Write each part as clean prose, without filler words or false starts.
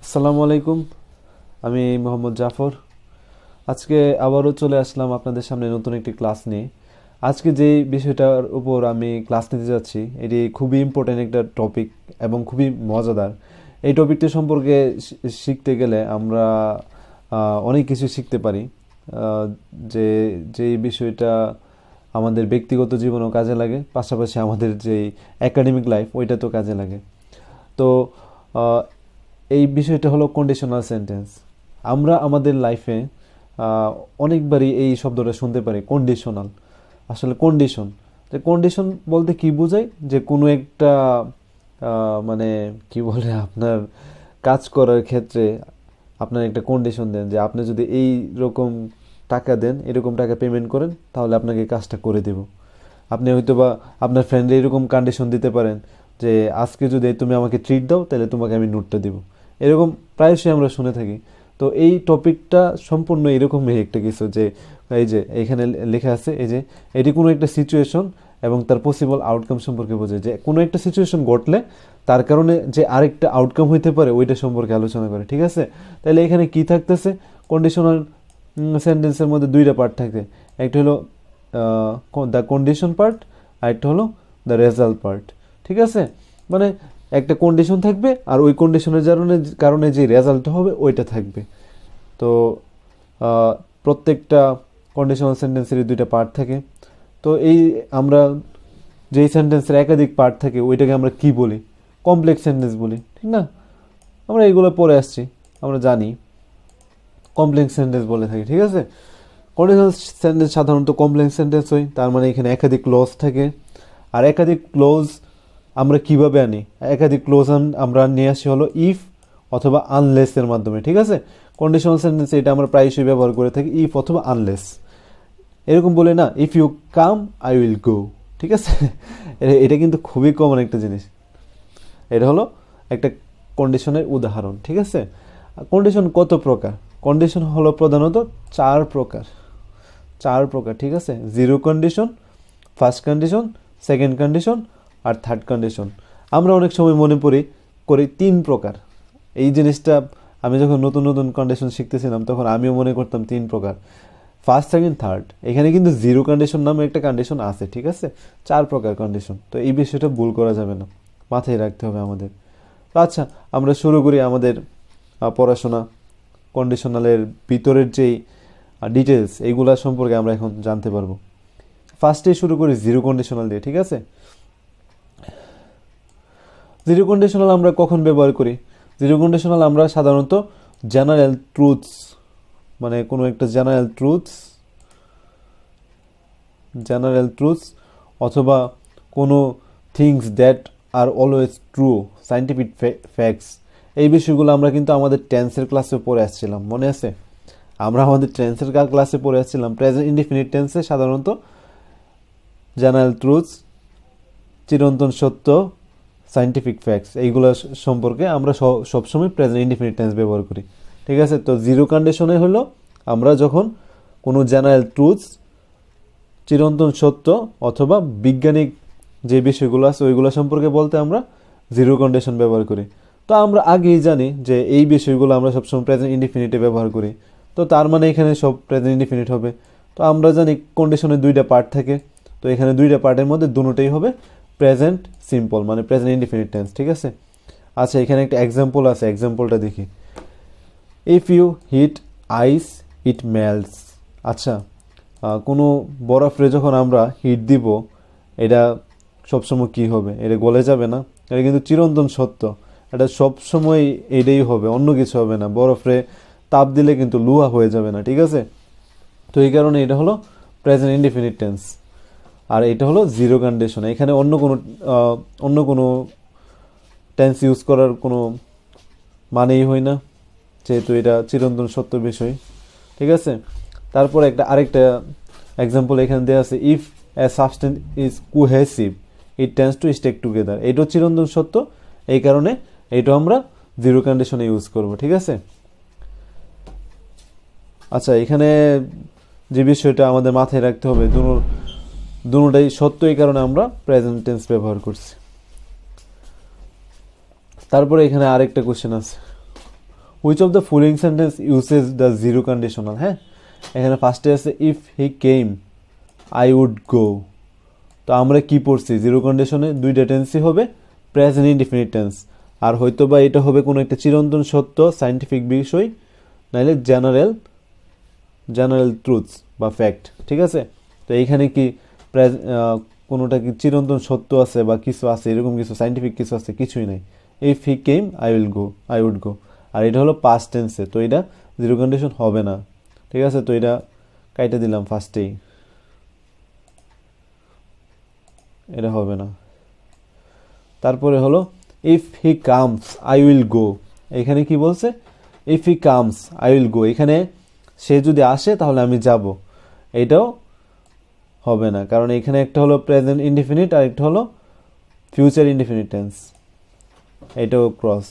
আসসালামু আলাইকুম। আমি মোহাম্মদ জাফর। আজকে আবারও চলে আসলাম আপনাদের সামনে নতুন একটি ক্লাস নিয়ে। আজকে যে বিষয়টার উপর আমি ক্লাস নিতে যাচ্ছি এটি খুবই ইম্পর্ট্যান্ট একটা টপিক এবং খুবই মজাদার। এই টপিকটি সম্পর্কে শিখতে গেলে আমরা অনেক কিছু শিখতে পারি। যে যেই বিষয়টা আমাদের ব্যক্তিগত জীবনেও কাজে লাগে, পাশাপাশি আমাদের যেই একাডেমিক লাইফ ওইটা তো কাজে লাগে। তো আহ, এই বিষয়টা হলো কন্ডিশনাল সেন্টেন্স। আমরা আমাদের লাইফে অনেকবারই এই শব্দটা শুনতে পারি, কন্ডিশনাল। আসলে কন্ডিশন, যে কন্ডিশন বলতে কি বোঝায়, যে কোনো একটা মানে কি বলে, আপনার কাজ করার ক্ষেত্রে আপনার একটা কন্ডিশন দেন যে আপনি যদি এই রকম টাকা দেন, এরকম টাকা পেমেন্ট করেন, তাহলে আপনাকে কাজটা করে দেব। আপনি হয়তো বা আপনার ফ্রেন্ডে এরকম কন্ডিশন দিতে পারেন যে আজকে যদি তুমি আমাকে ট্রিট দাও তাহলে তোমাকে আমি নোটটা দিব। এরকম প্রায়শই আমরা শুনে থাকি। তো এই টপিকটা সম্পূর্ণ এরকমই একটা কিছু, যে এই যে এখানে লেখা আছে, এই যে এটি কোনো একটা সিচুয়েশন এবং তার পসিবল আউটকাম সম্পর্কে বোঝায়, যে কোনো একটা সিচুয়েশন ঘটলে তার কারণে যে আরেকটা আউটকাম হইতে পারে ওইটা সম্পর্কে আলোচনা করে। ঠিক আছে, তাহলে এখানে কি থাকতেছে, কন্ডিশনাল সেন্টেন্সের মধ্যে দুইটা পার্ট থাকে। একটা হলো দ্য কন্ডিশন পার্ট, আর একটা হলো দ্য রেজাল্ট পার্ট। ঠিক আছে, মানে একটা কন্ডিশন থাকবে আর ওই কন্ডিশনের কারণে যে রেজাল্টটা হবে ওইটা থাকবে। তো প্রত্যেকটা কন্ডিশনাল সেন্টেন্সেরই দুইটা পার্ট থাকে। তো এই আমরা যেই সেন্টেন্সের একাধিক পার্ট থাকে ওইটাকে আমরা কি বলি, কমপ্লেক্স সেন্টেন্স বলি, ঠিক না? আমরা এইগুলো পড়ে আসছি, আমরা জানি কমপ্লেক্স সেন্টেন্স বলে থাকি। ঠিক আছে, কন্ডিশনাল সেন্টেন্স সাধারণত কমপ্লেক্স সেন্টেন্স হয়, তার মানে এখানে একাধিক ক্লজ থাকে। আর একাধিক ক্লোজ আমরা কিভাবে আনি, একাধিক ক্লোজ আমরা নিয়ে আসি হলো ইফ অথবা আনলেস এর মাধ্যমে। ঠিক আছে, কন্ডিশনাল সেন্টেন্স এটা আমরা প্রায়শই ব্যবহার করে থাকি, ইফ অথবা আনলেস। এরকম বলে না, if you come I will go. ঠিক আছে, এটা কিন্তু খুবই কমন একটা জিনিস। এটা হলো একটা কন্ডিশনের উদাহরণ। ঠিক আছে, কন্ডিশন কত প্রকার? কন্ডিশন হলো প্রধানত চার প্রকার। ঠিক আছে, zero condition, first condition, second condition আর থার্ড কন্ডিশন। আমরা অনেক সময় মনে করি তিন প্রকার। এই জিনিসটা আমি যখন নতুন নতুন কন্ডিশন শিখতেছিলাম তখন আমিও মনে করতাম তিন প্রকার, ফার্স্ট, সেকেন্ড, থার্ড। এখানে কিন্তু জিরো কন্ডিশন নামে একটা কন্ডিশন আছে। ঠিক আছে, চার প্রকার কন্ডিশন। তো এই বিষয়টা ভুল করা যাবে না, মাথায় রাখতে হবে আমাদের। তো আচ্ছা, আমরা শুরু করি আমাদের পড়াশোনা। কন্ডিশনালের ভিতরের যেই ডিটেলস এইগুলা সম্পর্কে আমরা এখন জানতে পারবো। ফার্স্টে শুরু করি জিরো কন্ডিশনাল দিয়ে। ঠিক আছে, জিরো কন্ডিশনাল আমরা কখন ব্যবহার করি? জিরো কন্ডিশনাল আমরা সাধারণত জেনারেল ট্রুথস, মানে কোনো একটা জেনারেল ট্রুথস অথবা কোনো things that are always true, scientific facts, এই বিষয়গুলো আমরা কিন্তু আমাদের টেন্সের ক্লাসে পড়ে আসছিলাম, মনে আছে? আমরা আমাদের টেন্সের ক্লাসে পড়ে আসছিলাম প্রেজেন্ট ইনডিফিনিট টেন্সে সাধারণত জেনারেল ট্রুথস, চিরন্তন সত্য, সায়েন্টিফিক ফ্যাক্টস, এইগুলো সম্পর্কে আমরা সবসময় প্রেজেন্ট ইনডিফিনিট টেন্স ব্যবহার করি। ঠিক আছে, তো জিরো কন্ডিশনে হলো আমরা যখন কোনো জেনারেল ট্রুথস, চিরন্তন সত্য অথবা বৈজ্ঞানিক যে বিষয়গুলো আছে ওইগুলো সম্পর্কে বলতে আমরা জিরো কন্ডিশন ব্যবহার করি। তো আমরা আগেই জানি যে এই বিষয়গুলো আমরা সবসময় প্রেজেন্ট ইনডিফিনিটে ব্যবহার করি। তো তার মানে এখানে সব প্রেজেন্ট ইনডিফিনিট হবে। তো আমরা জানি কন্ডিশনের দুইটা পার্ট থাকে। তো এখানে দুইটা পার্টের মধ্যে দুটোই হবে প্রেজেন্ট সিম্পল, মানে প্রেজেন্ট ইনডিফিনিট টেন্স। ঠিক আছে, আচ্ছা এখানে একটা এক্সাম্পল আছে, এক্সাম্পলটা দেখি। If you heat ice it melts. আচ্ছা, কোনো বরফরে যখন আমরা হিট দিব এটা সবসময় কি হবে? এটা গলে যাবে না, এটা কিন্তু চিরন্তন সত্য। এটা সবসময় এটাই হবে, অন্য কিছু হবে না। বরফরে তাপ দিলে কিন্তু লুহা হয়ে যাবে না। ঠিক আছে, তো এই কারণে এটা হলো প্রেজেন্ট ইনডিফিনিট টেন্স। আর এটা হলো জিরো কন্ডিশন। এখানে অন্য কোনো টেন্স ইউজ করার কোনো মানেই হয় না, যেহেতু এটা চিরন্তন সত্য বিষয়। ঠিক আছে, তারপরে আরেকটা এক্সাম্পল এখানে দেওয়া আছে, if a substance is cohesive it tends to stick together. এটাও চিরন্তন সত্য, এই কারণে এটা আমরা জিরো কন্ডিশনে ইউজ করব। ঠিক আছে, আচ্ছা এখানে যে বিষয়টা আমাদের মাথায় রাখতে হবে, দুটোটাই সত্য, এই কারণে আমরা প্রেজেন্ট টেন্স ব্যবহার করছি। তারপরে এখানে আরেকটা কোশ্চেন আছে, which of the following sentence uses the zero conditional. হ্যাঁ, এখানে ফার্স্টে আছে if he came I would go. তো আমরা কি পড়ছি, জিরো কন্ডিশনে দুইটা টেন্সই হবে প্রেজেন্ট ইনডিফিনিট টেন্স, আর হয়তো বা এটা হবে কোনো একটা চিরন্তন সত্য সায়েন্টিফিক বিষয়, নাহলে জেনারেল ট্রুথস বা ফ্যাক্ট। ঠিক আছে, তো এইখানে কি কোনোটা কি চিরন্তন সত্য আছে বা কিছু আছে, এরকম কিছু সায়েন্টিফিক কিছু আছে, কিছুই নাই। If he came I would go, আর এটা হলো পাস্ট টেন্সে, তো এটা জিরো কন্ডিশন হবে না। ঠিক আছে, তো এটা কাইটা দিলাম ফার্স্টেই, এটা হবে না। তারপরে হলো if he comes I will গো। এখানে কি বলছে, if he comes I will গো, এখানে সে যদি আসে তাহলে আমি যাব, এটাও হবে না, কারণ এখানে একটা হলো প্রেজেন্ট ইনডিফিনিট আর একটা হলো ফিউচার ইনডিফিনিট টেন্স, এটাও cross.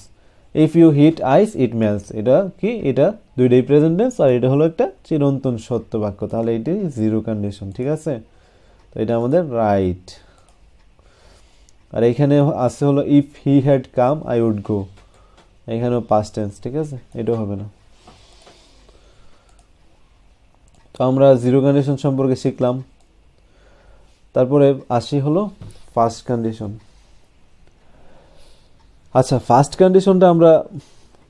If you heat ice ইট মেলস, এটা কি, এটা দুইটাই প্রেজেন্ট টেন্স আর এটা হলো একটা চিরন্তন সত্য বাক্য, তাহলে এটাই জিরো কন্ডিশন। ঠিক আছে, তো এটা আমাদের রাইট। আর এখানে আছে হলো if he had come I would go, এখানেও পাস্ট টেন্স। ঠিক আছে, এটাও হবে না। তো আমরা জিরো কন্ডিশন সম্পর্কে শিখলাম। তারপরে আসি হলো ফার্স্ট কন্ডিশন। আচ্ছা, ফার্স্ট কন্ডিশনটা আমরা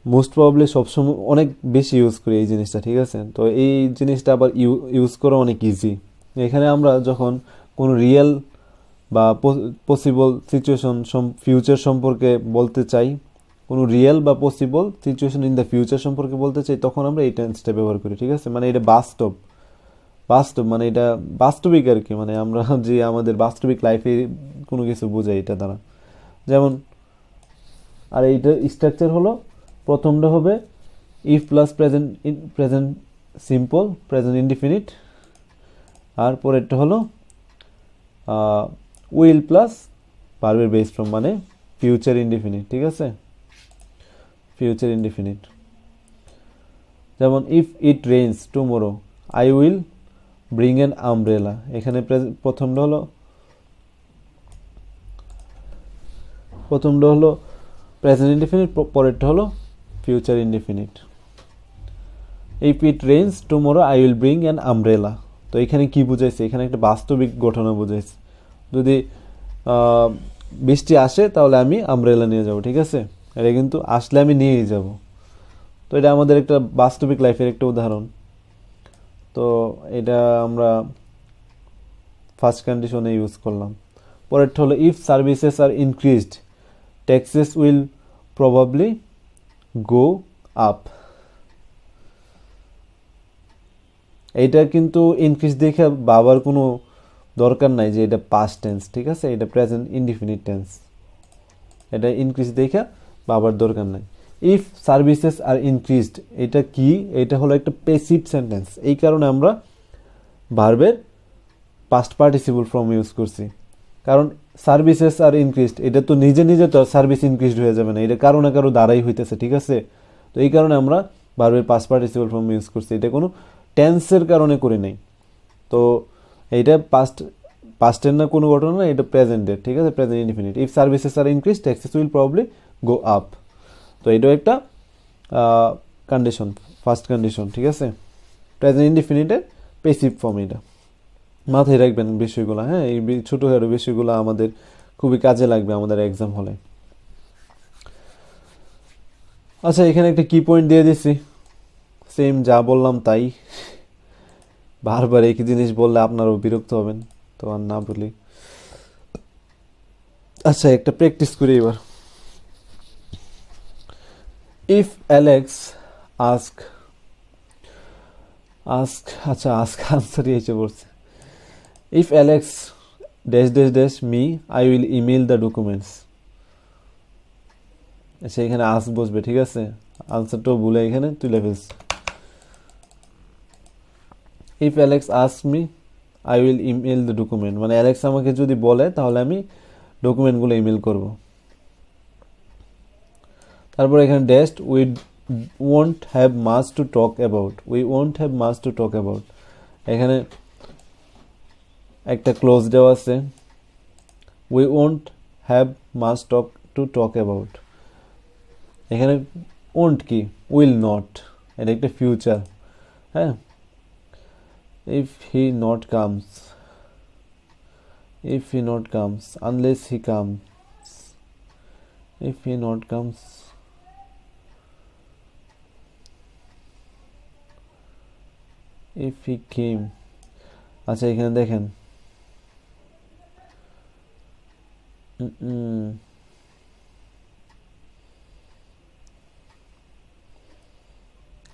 মোস্ট প্রবাবলি সবসময় অনেক বেশি ইউজ করি এই জিনিসটা। ঠিক আছে, তো এই জিনিসটা আবার ইউজ করা অনেক ইজি। এখানে আমরা যখন কোনো রিয়েল বা পসিবল সিচুয়েশন ফিউচার সম্পর্কে বলতে চাই, কোনো রিয়েল বা possible situation in the future সম্পর্কে বলতে চাই, তখন আমরা এই টেন্সটা ব্যবহার করি। ঠিক আছে, মানে এটা বাস্তব মানে এটা বাস্তবিক আর কি, মানে আমরা যে আমাদের বাস্তবিক লাইফে কোনো কিছু বোঝাই এটা দ্বারা। যেমন, আর এইটা স্ট্রাকচার হলো, প্রথমটা হবে if plus present simple present indefinite, আর পরেরটা হলো উইল প্লাস ভার্বের বেস ফর্ম মানে ফিউচার ইনডিফিনিট। ঠিক আছে, ফিউচার ইনডিফিনিট। যেমন if it rains tomorrow I will bring an umbrella, এখানে প্রথমটা হলো প্রেজেন্ট ইনডিফিনিট, পরেরটা হলো future indefinite. If it rains tomorrow I will bring an umbrella, তো এখানে কি বুঝাইছে, এখানে একটা বাস্তবিক ঘটনা বুঝাইছে, যদি বৃষ্টি আসে তাহলে আমি আমব্রেলা নিয়ে যাব। ঠিক আছে, এটা কিন্তু আসলে আমি নিয়েই যাব, তো এটা আমাদের একটা বাস্তবিক লাইফের একটা উদাহরণ। তো এটা আমরা ফার্স্ট কন্ডিশনে ইউজ করলাম। পরেরটা হলো if services are increased taxes will probably go up, এইটা কিন্তু ইনক্রিজ দেখে বাবার কোনো দরকার নাই যে এটা পাস্ট টেন্স। ঠিক আছে, এটা প্রেজেন্ট ইনডিফিনিট টেন্স, এটা ইনক্রিজ দেখে বাবার দরকার নাই। ইফ সার্ভিসেস আর ইনক্রিজড, এটা কি, এটা হলো একটা প্যাসিভ সেন্টেন্স, এই কারণে আমরা ভার্বের পাস্ট পার্টিসিপল ফর্ম ইউজ করছি, কারণ সার্ভিসেস আর ইনক্রিজড, এটা তো নিজে নিজে তো সার্ভিস ইনক্রিজড হয়ে যাবে না, এটা কারো না কারো দ্বারাই হইতেছে। ঠিক আছে, তো এই কারণে আমরা ভার্বের পাস্ট পার্টিসিপল ফর্ম ইউজ করছি, এটা কোনো টেন্সের কারণে করি নাই। তো এইটা পাস্টের না কোনো ঘটনা না, এটা প্রেজেন্টের। ঠিক আছে, present indefinite. If services are increase taxes will probably go up, তো এটাও একটা কন্ডিশন, ফার্স্ট কন্ডিশন। ঠিক আছে, প্রেজেন্ট ইনডিফিনিটের প্যাসিভ ফর্ম, এটা মাথায় রাখবেন বিষয়গুলো। হ্যাঁ, এই ছোটোখাটো বিষয়গুলো আমাদের খুবই কাজে লাগবে আমাদের এক্সাম হলে। আচ্ছা, এখানে একটা কি পয়েন্ট দিয়ে দিচ্ছি, সেম যা বললাম তাই, বারবার একই জিনিস বললে আপনারাও বিরক্ত হবেন, তো আর না বলি। আচ্ছা, একটা প্র্যাকটিস করি এবার। ইফ অ্যালেক্স আস্ক আচ্ছা, আস্ক আনসারই এসে পড়ছে। If Alex dash dash dash me I will email the documents, আচ্ছা এখানে আস্ক বসবে। ঠিক আছে, আনসারটাও ভুলে এখানে তুলে ফেলছি। If Alex ask me I will email the document, মানে অ্যালেক্স আমাকে যদি বলে তাহলে আমি ডকুমেন্টগুলো ইমেল করব। তারপর এখানে dashed we won't have much to talk about, এখানে একটা ক্লোজ দেওয়া আছে, we won't have much to talk about, এখানে ওন্ট কি, উইল নট, এটা একটা ফিউচার। হ্যাঁ, if he not comes, if he not comes, unless he comes, if he not comes, if he came। আচ্ছা এখানে দেখেন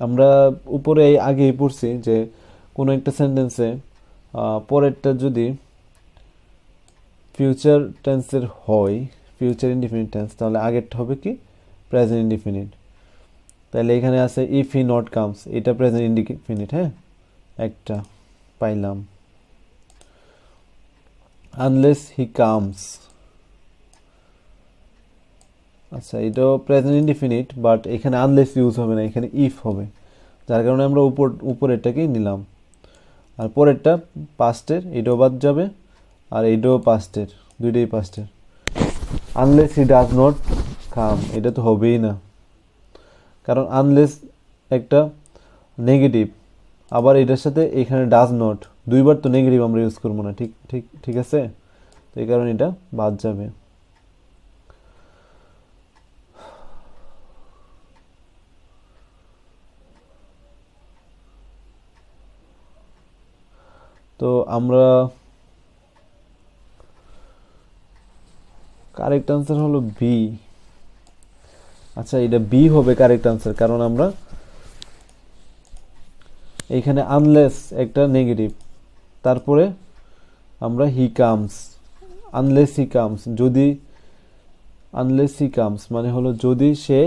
আমরা উপরে আগেই পড়ছি যে কোনো একটা সেন্টেন্সে পরেরটা যদি ফিউচার টেন্সের হয়, ফিউচার ইনডিফিনিট টেন্স, তাহলে আগেরটা হবে কি প্রেজেন্ট ইনডিফিনিট। তাহলে এখানে আছে ইফ হি নট কামস, এটা প্রেজেন্ট ইনডিফিনিট। হ্যাঁ, একটা পাইলাম। আনলেস হি কামস, আচ্ছা এটাও প্রেজেন্ট ইনডিফিনিট, বাট এখানে আনলেস ইউজ হবে না, এখানে ইফ হবে, যার কারণে আমরা উপরেরটাকেই নিলাম। আর পরেরটা পাস্টের, এটাও বাদ যাবে, আর এইটাও পাস্টের, দুইটাই পাস্টের। Unless he does not come, এটা তো হবেই না, কারণ আনলেস একটা নেগেটিভ, আবার এটার সাথে এখানে ডাজ নট, দুইবার তো নেগেটিভ আমরা ইউজ করবো না। ঠিক ঠিক ঠিক আছে, তো এই কারণে এটা বাদ যাবে। তো আমরা কারেক্ট আনসার হলো বি। আচ্ছা এটা বি হবে কারেক্ট আনসার, কারণ আমরা এইখানে আনলেস একটা নেগেটিভ, তারপরে আমরা he comes, unless he comes, যদি আনলেস হি কামস মানে হলো যদি সে,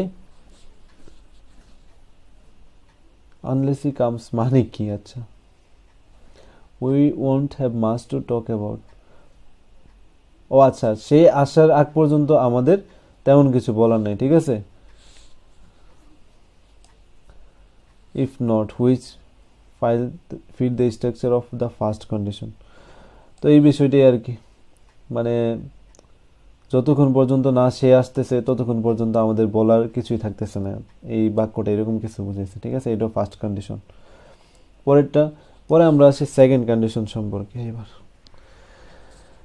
আনলেস হি কামস মানে কি? আচ্ছা we won't have much to talk about, ও আচ্ছা সে আসার আগ পর্যন্ত আমাদের তেমন কিছু বলার নেই, ঠিক আছে। If not which fit the structure of the first condition. তো এই বিষয়টাই আর কি, মানে যতক্ষণ পর্যন্ত না সে আসতেছে ততক্ষণ পর্যন্ত আমাদের বলার কিছুই থাকতেছে না, এই বাক্যটা এরকম কিছু বুঝাইছে, ঠিক আছে। এটা ফার্স্ট কন্ডিশন। পরেরটা, পরে আমরা আসি সেকেন্ড কন্ডিশন সম্পর্কে। এবার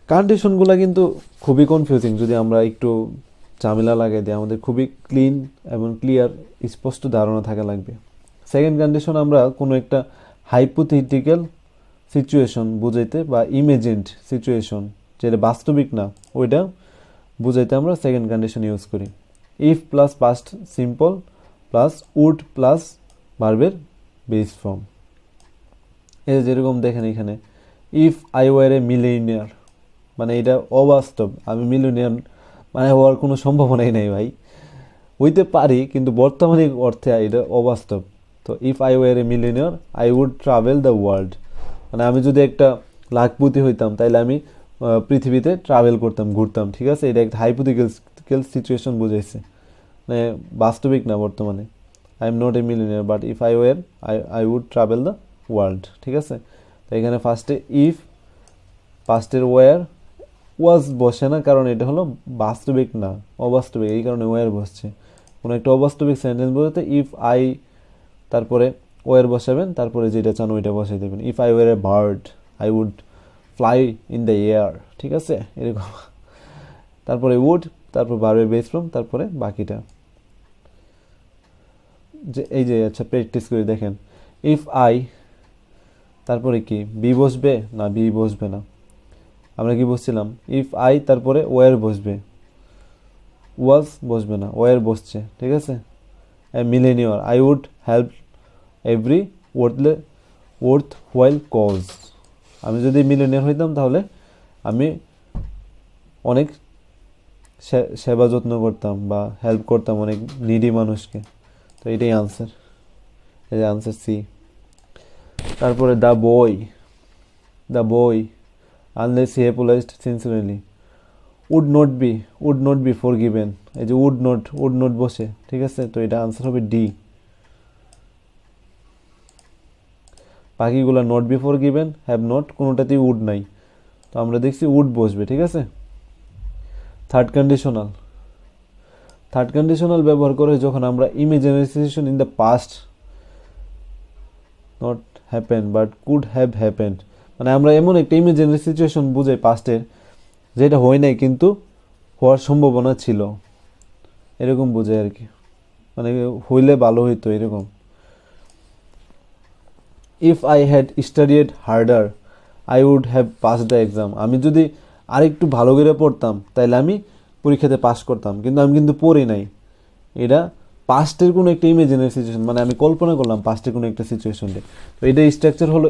কন্ডিশনগুলো কিন্তু খুবই কনফিউজিং, যদি আমরা একটু ঝামেলা লাগাই দিই, আমাদের খুবই ক্লিন এবং ক্লিয়ার স্পষ্ট ধারণা থাকা লাগবে। সেকেন্ড কন্ডিশন আমরা কোনো একটা হাইপোথেটিক্যাল সিচুয়েশন বুঝাইতে বা ইমেজিনড সিচুয়েশন যেটা বাস্তবিক না, ওইটা বুঝাইতে আমরা সেকেন্ড কন্ডিশন ইউজ করি। If plus past simple plus would plus ভার্বের বেস ফর্ম। এই যেরকম দেখেন এখানে if I were a millionaire, মানে এটা অবাস্তব, আমি মিলেনিয়ার মানে হওয়ার কোনো সম্ভাবনাই নেই ভাই, হইতে পারি কিন্তু বর্তমানে অর্থে এটা অবাস্তব। তো if I were a millionaire I would travel the world, মানে আমি যদি একটা লাখপতি হইতাম তাইলে আমি পৃথিবীতে ট্রাভেল করতাম, ঘুরতাম, ঠিক আছে। এটা একটা হাইপোথেটিক্যাল সিচুয়েশন বুঝাইছে, মানে বাস্তবিক না বর্তমানে। I am not a millionaire but if I were I would travel the world, ঠিক আছে। তো এখানে ফার্স্টে ইফ, পাস্টের ওয়ার, ওয়াজ বসে না কারণ এটা হলো বাস্তবিক না, অবাস্তবিক, এই কারণে ওয়ার বসছে। কোনো একটা অবাস্তবিক সেন্টেন্স বলতে ইফ আই, তারপরে ওয়ার বসাবেন, তারপরে যেটা চান ওইটা বসাই দেবেন। If I were a bird I would fly in the air, ঠিক আছে, এরকম। তারপরে উড, তারপর ভার্বের বেস ফর্ম, তারপরে বাকিটা। যে এই যে আচ্ছা প্র্যাকটিস করে দেখেন, ইফ আই, তারপরে কি বি বসবে না, বি বসবে না, আমরা কি বসছিলাম ইফ আই, তারপরে ওয়ার বসবে, ওয়াজ বসবে না, ওয়ার বসছে, ঠিক আছে। Millionaire I would help every worthwhile cause, আমি যদি মিলেনিয়ার হইতাম তাহলে আমি অনেক সেবা যত্ন করতাম বা হেল্প করতাম অনেক নিডি মানুষকে। তো এটাই আনসার, এই যে আনসার সি। তারপরে the boy unless he apologized sincerely would not be forgiven, এই যে উড নট বসে, ঠিক আছে। তো এটা আনসার হবে ডি। বাকিগুলো not be forgiven, have not, কোনোটাতেই উড নাই, তো আমরা দেখছি উড বসবে, ঠিক আছে। থার্ড কন্ডিশনাল, থার্ড কন্ডিশনাল ব্যবহার করে যখন আমরা imaginary situation in the past not happen but could have happened, মানে আমরা এমন একটা ইমাজিনারি সিচুয়েশন বুঝাই পাস্টের যেটা হয় নাই কিন্তু হওয়ার সম্ভাবনা ছিল, এরকম বোঝায় আর কি, মানে হইলে ভালো হইতো এরকম। If I had studied harder I would have pass the exam, আমি যদি আরেকটু ভালো করে পড়তাম তাহলে আমি পরীক্ষাতে পাস করতাম, কিন্তু আমি কিন্তু পড়ি নাই। এটা পাস্টের কোনো একটা ইমাজিনারি সিচুয়েশন, মানে আমি কল্পনা করলাম পাস্টের কোনো একটা সিচুয়েশনকে। তো এটা স্ট্রাকচার হলো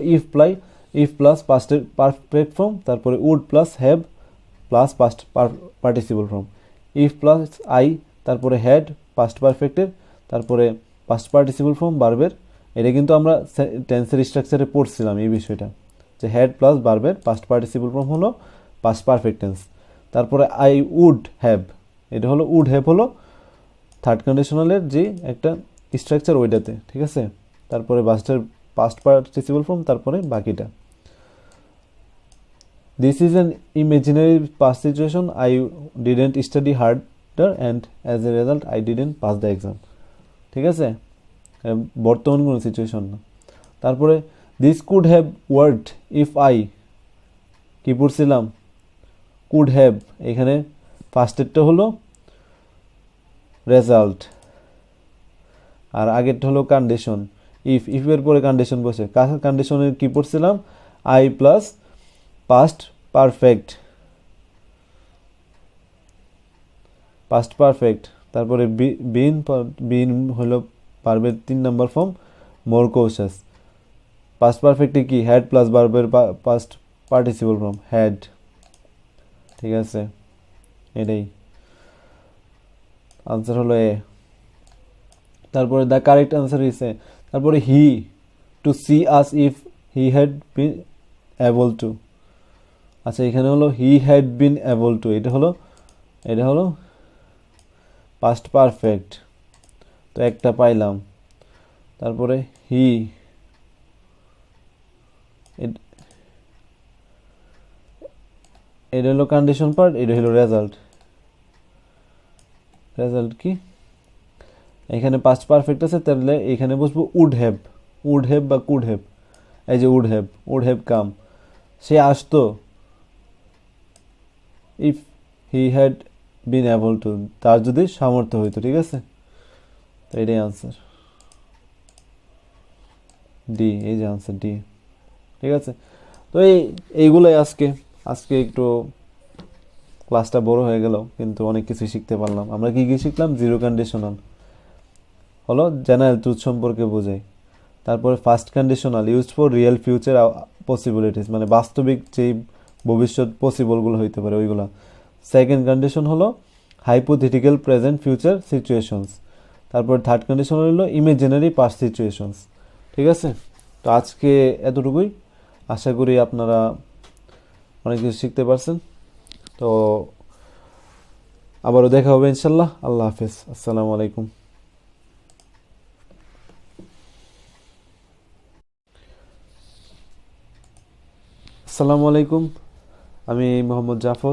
ইফ প্লাস পাস্টের পারফেক্ট ফর্ম, তারপরে would plus have plus past participle form, if plus I, তারপরে হ্যাড পাস্ট পারফেক্টের, তারপরে পাস্ট পার্টিসিপল ফর্ম বার্বের। এটা কিন্তু আমরা টেন্সের স্ট্রাকচারে পড়ছিলাম এই বিষয়টা, যে হ্যাড প্লাস বার্বের পাস্ট পার্টিসিপল ফর্ম হলো পাস্ট পারফেক্ট টেন্স। তারপরে আই উড হ্যাভ, এটা হলো উড হ্যাভ হলো থার্ড কন্ডিশনালের যে একটা স্ট্রাকচার ওইটাতে, ঠিক আছে। তারপরে পাস্ট পার্টিসিপল ফর্ম, তারপরে বাকিটা। This is an imaginary past situation, I didn't study harder and as a result I didn't pass the exam, ঠিক আছে। বর্তমান কোনো সিচুয়েশন না। তারপরে this could have worked if I, কি পড়ছিলাম, কুড হ্যাভ, এখানে ফার্স্টেরটা হলো রেজাল্ট আর আগেরটা হলো কন্ডিশন। ইফের পরে কন্ডিশন বসে, কন্ডিশনের কি পড়ছিলাম, আই প্লাস পাস্ট পারফেক্ট, তারপরে বিন হলো ভার্বের 3 নম্বর ফর্ম মোর কৌশাস। পাস্ট পারফেক্টে কি হ্যাড প্লাস ভার্বের পাস্ট পার্টিসিপল ফর্ম হ্যাড, ঠিক আছে। এটাই আনসার হলো এ। তারপরে the correct answer is A. তারপরে he to see us if he had been able to, আচ্ছা এখানে হলো he had been able to, এটা হলো পাস্ট পারফেক্ট, তো একটা পাইলাম। তারপরে হি, এটা হলো কন্ডিশন পার্ট, এটা হলো রেজাল্ট কি, এখানে পাস্ট পারফেক্ট আছে, তাহলে এখানে বসবো উড হ্যাভ বা কুড হ্যাভ। এই যে উড হ্যাভ কাম, সে আসতো, if he had been able two, তার যদি সামর্থ্য হইতো, ঠিক আছে। তো এটাই আনসার ডি, এই যে আনসার ডি, ঠিক আছে। তো এইগুলোই আজকে একটু ক্লাসটা বড় হয়ে গেল, কিন্তু অনেক কিছু শিখতে পারলাম। আমরা কি শিখলাম, জিরো কন্ডিশনাল হলো জেনারেল ট্রুথ সম্পর্কে বোঝায়। তারপরে first conditional used for real future possibilities, মানে বাস্তবিক যেই ভবিষ্যৎ পসিবলগুলো হইতে পারে ওইগুলো। সেকেন্ড কন্ডিশন হলো হাইপোথেটিক্যাল প্রেজেন্ট ফিউচার সিচুয়েশনস। তারপর থার্ড কন্ডিশন হলো ইমাজিনারি পাস্ট সিচুয়েশনস, ঠিক আছে। তো আজকে এতটুকুই, আশা করি আপনারা অনেক কিছু শিখতে পারছেন। তো আবারও দেখা হবে ইনশাল্লাহ। আল্লাহ হাফেজ, আসসালামু আলাইকুম। আসসালামু আলাইকুম, আমি মোহাম্মদ জাফর।